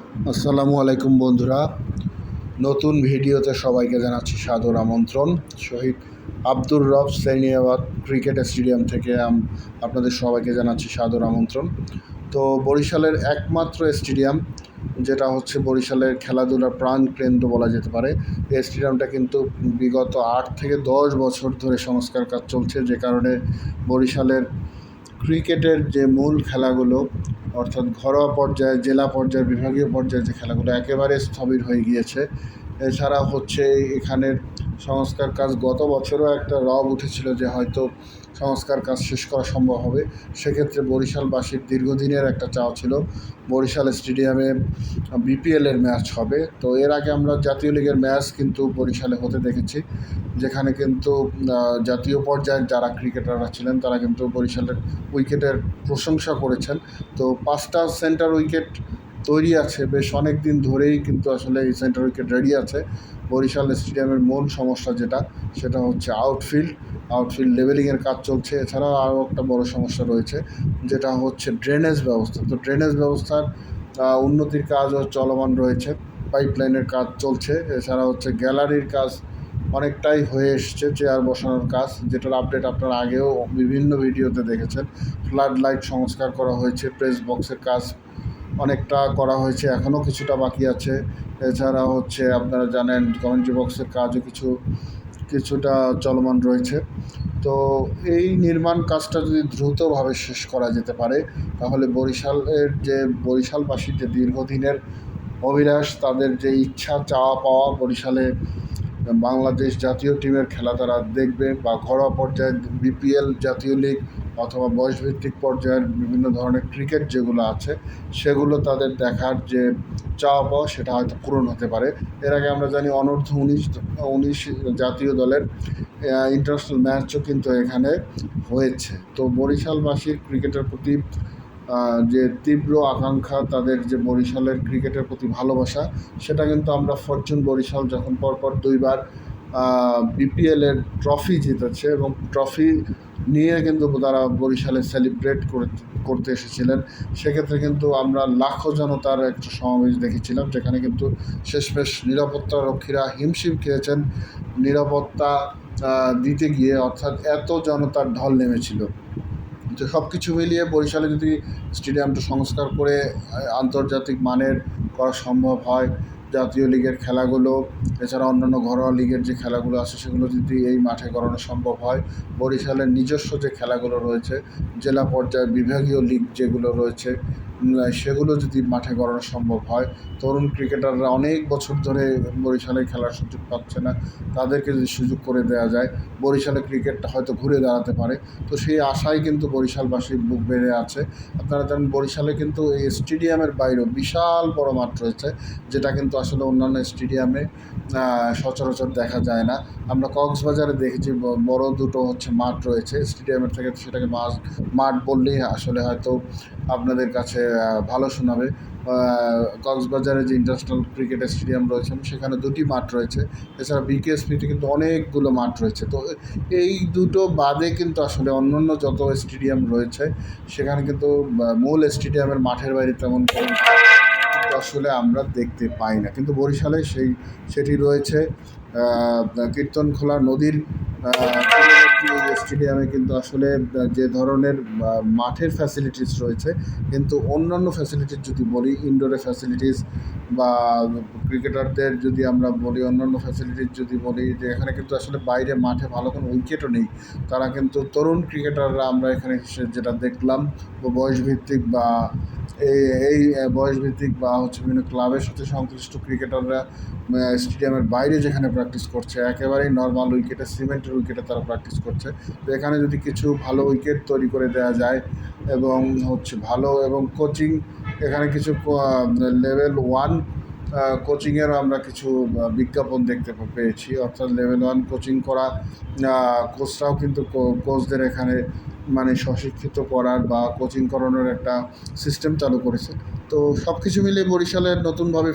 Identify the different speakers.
Speaker 1: আসসালামু আলাইকুম বন্ধুরা, নতুন ভিডিওতে সবাইকে জানাচ্ছি সাদর আমন্ত্রণ। শহীদ আব্দুর রব সেনিয়াবাদ ক্রিকেট স্টেডিয়াম থেকে আপনাদের সবাইকে জানাচ্ছি সাদর আমন্ত্রণ। তো বরিশালের একমাত্র স্টেডিয়াম যেটা হচ্ছে বরিশালের খেলাধুলার প্রাণকেন্দ্র বলা যেতে পারে, এই স্টেডিয়ামটা কিন্তু বিগত 8 থেকে 10 বছর ধরে সংস্কার কাজ চলছে, যে কারণে বরিশালের ক্রিকেটের যে মূল খেলাগুলো অর্থাৎ ঘরোয়া পর্যায়ে, জেলা পর্যায়ে, বিভাগীয় পর্যায়ে যে খেলাগুলো একেবারে স্থবির হয়ে গিয়েছে। এছাড়া হচ্ছে এখানের সংস্কার কাজ গত বছরও একটা রব উঠেছিল যে হয়তো সংস্কার কাজ শেষ করা সম্ভব হবে। সেক্ষেত্রে বরিশালবাসীর দীর্ঘদিনের একটা চাওয়া ছিল বরিশাল স্টেডিয়ামে বিপিএলের ম্যাচ হবে। তো এর আগে আমরা জাতীয় লিগের ম্যাচ কিন্তু বরিশালে হতে দেখেছি, যেখানে কিন্তু জাতীয় পর্যায়ের যারা ক্রিকেটাররা ছিলেন তারা কিন্তু বরিশালের উইকেটের প্রশংসা করেছেন। তো 5টা সেন্টার উইকেট তৈরি আছে, বেশ অনেক দিন ধরেই কিন্তু আসলে এই সেন্টার উইকেট রেডি আছে। বরিশাল স্টেডিয়ামের মূল সমস্যা সেটা হচ্ছে আউটফিল্ড লেভেলিংয়ের কাজ চলছে। এছাড়াও আরও একটা বড় সমস্যা রয়েছে, যেটা হচ্ছে ড্রেনেজ ব্যবস্থা। তো ড্রেনেজ ব্যবস্থার উন্নতির কাজও চলমান রয়েছে, পাইপলাইনের কাজ চলছে। এছাড়া হচ্ছে গ্যালারির কাজ অনেকটাই হয়ে এসছে, চেয়ার বসানোর কাজ, যেটার আপডেট আপনারা আগেও বিভিন্ন ভিডিওতে দেখেছেন। ফ্লাড লাইট সংস্কার করা হয়েছে, প্রেস বক্সের কাজ অনেকটা করা হয়েছে, এখনও কিছুটা বাকি আছে। এছাড়া হচ্ছে আপনারা জানেন কমেন্ট্রি বক্সের কাজও কিছুটা চলমান রয়েছে। তো এই নির্মাণ কাজটা যদি দ্রুতভাবে শেষ করা যেতে পারে, তাহলে বরিশালবাসীর যে দীর্ঘদিনের অভিলাষ, তাদের যে ইচ্ছা চাওয়া পাওয়া, বরিশালে বাংলাদেশ জাতীয় টিমের খেলা তারা দেখবে, বা ঘরোয়া পর্যায়ে বিপিএল, জাতীয় লিগ অথবা বয়সভিত্তিক পর্যায়ের বিভিন্ন ধরনের ক্রিকেট যেগুলো আছে সেগুলো তাদের দেখার যে চাওয়া পাওয়া সেটা হয়তো পূরণ হতে পারে। এর আগে আমরা জানি অনূর্ধ্ব 19 জাতীয় দলের ইন্টারন্যাশনাল ম্যাচও কিন্তু এখানে হয়েছে। তো বরিশালবাসীর ক্রিকেটের প্রতি যে তীব্র আকাঙ্ক্ষা, তাদের যে বরিশালের ক্রিকেটের প্রতি ভালোবাসা, সেটা কিন্তু আমরা ফরচুন বরিশাল যখন পরপর 2বার বিপিএলের ট্রফি জিতেছে এবং ট্রফি নিয়ে কিন্তু তারা বরিশালে সেলিব্রেট করতে এসেছিলেন। সেক্ষেত্রে কিন্তু আমরা লাখো জনতার একটা সমাবেশ দেখেছিলাম, যেখানে কিন্তু শেষমেশ নিরাপত্তা রক্ষীরা হিমশিম খেয়েছেন নিরাপত্তা দিতে গিয়ে, অর্থাৎ এত জনতার ঢল নেমেছিল। তো সব কিছু মিলিয়ে বরিশালে যদি স্টেডিয়ামটা সংস্কার করে আন্তর্জাতিক মানের করা সম্ভব হয়, জাতীয় লিগের খেলাগুলো এছাড়া অন্যান্য ঘরোয়া লিগের যে খেলাগুলো আছে সেগুলো যদি এই মাঠে করানো সম্ভব হয়, বরিশালের নিজস্ব যে খেলাগুলো রয়েছে, জেলা পর্যায়ে বিভাগীয় লিগ যেগুলো রয়েছে সেগুলো যদি মাঠে করানো সম্ভব হয়, তরুণ ক্রিকেটাররা অনেক বছর ধরে বরিশালে খেলার সুযোগ পাচ্ছে না, তাদেরকে যদি সুযোগ করে দেওয়া যায়, বরিশালে ক্রিকেটটা হয়তো ঘুরে দাঁড়াতে পারে। তো সেই আশায় কিন্তু বরিশালবাসীর বুক বেড়ে আছে। আপনারা জানেন বরিশালে কিন্তু এই স্টেডিয়ামের বাইরেও বিশাল বড় মাঠ রয়েছে, যেটা কিন্তু আসলে অন্যান্য স্টেডিয়ামে সচরাচর দেখা যায় না। আমরা কক্সবাজারে দেখেছি বড় দুটো হচ্ছে মাঠ রয়েছে স্টেডিয়ামের থেকে, সেটাকে মাঠ বললেই আসলে হয়তো আপনাদের কাছে ভালো শোনাবে। কক্সবাজারে যে ইন্টারন্যাশনাল ক্রিকেট স্টেডিয়াম রয়েছে সেখানে 2টি মাঠ রয়েছে। এছাড়া বিকেএসপিতে কিন্তু অনেকগুলো মাঠ রয়েছে। তো এই দুটো বাদে কিন্তু আসলে অন্যান্য যত স্টেডিয়াম রয়েছে সেখানে কিন্তু মূল স্টেডিয়ামের মাঠের বাইরে তেমন কিন্তু আসলে আমরা দেখতে পাই না। কিন্তু বরিশালে সেটি রয়েছে। কীর্তনখোলা নদীর স্টেডিয়ামে কিন্তু আসলে যে ধরনের মাঠের ফ্যাসিলিটিস রয়েছে, কিন্তু অন্যান্য ফ্যাসিলিটিস যদি বলি, ইনডোরের ফ্যাসিলিটিস বা ক্রিকেটারদের যদি আমরা বলি অন্যান্য ফ্যাসিলিটিস যদি বলি, যে এখানে কিন্তু আসলে বাইরে মাঠে ভালো কোনো উইকেটও নেই। তারা কিন্তু তরুণ ক্রিকেটাররা আমরা এখানে যেটা দেখলাম, বয়সভিত্তিক বা এই বয়সভিত্তিক বা হচ্ছে বিভিন্ন ক্লাবের সাথে সংশ্লিষ্ট ক্রিকেটাররা স্টেডিয়ামের বাইরে যেখানে প্র্যাকটিস করছে, একেবারেই নর্মাল উইকেটে, সিমেন্টের উইকেটে তারা প্র্যাকটিস করছে। তো এখানে যদি কিছু ভালো উইকেট তৈরি করে দেওয়া যায় এবং হচ্ছে ভালো এবং কোচিং, এখানে কিছু লেভেল 1 কোচিংয়েরও আমরা কিছু বিজ্ঞাপন দেখতে পেয়েছি, অর্থাৎ লেভেল 1 কোচিং করা কোচরাও কিন্তু কোচদের এখানে মানে স্বশিক্ষিত করার বা কোচিং করানোর একটা সিস্টেম চালু করেছে। তো সব কিছু মিলিয়ে বরিশালের নতুনভাবে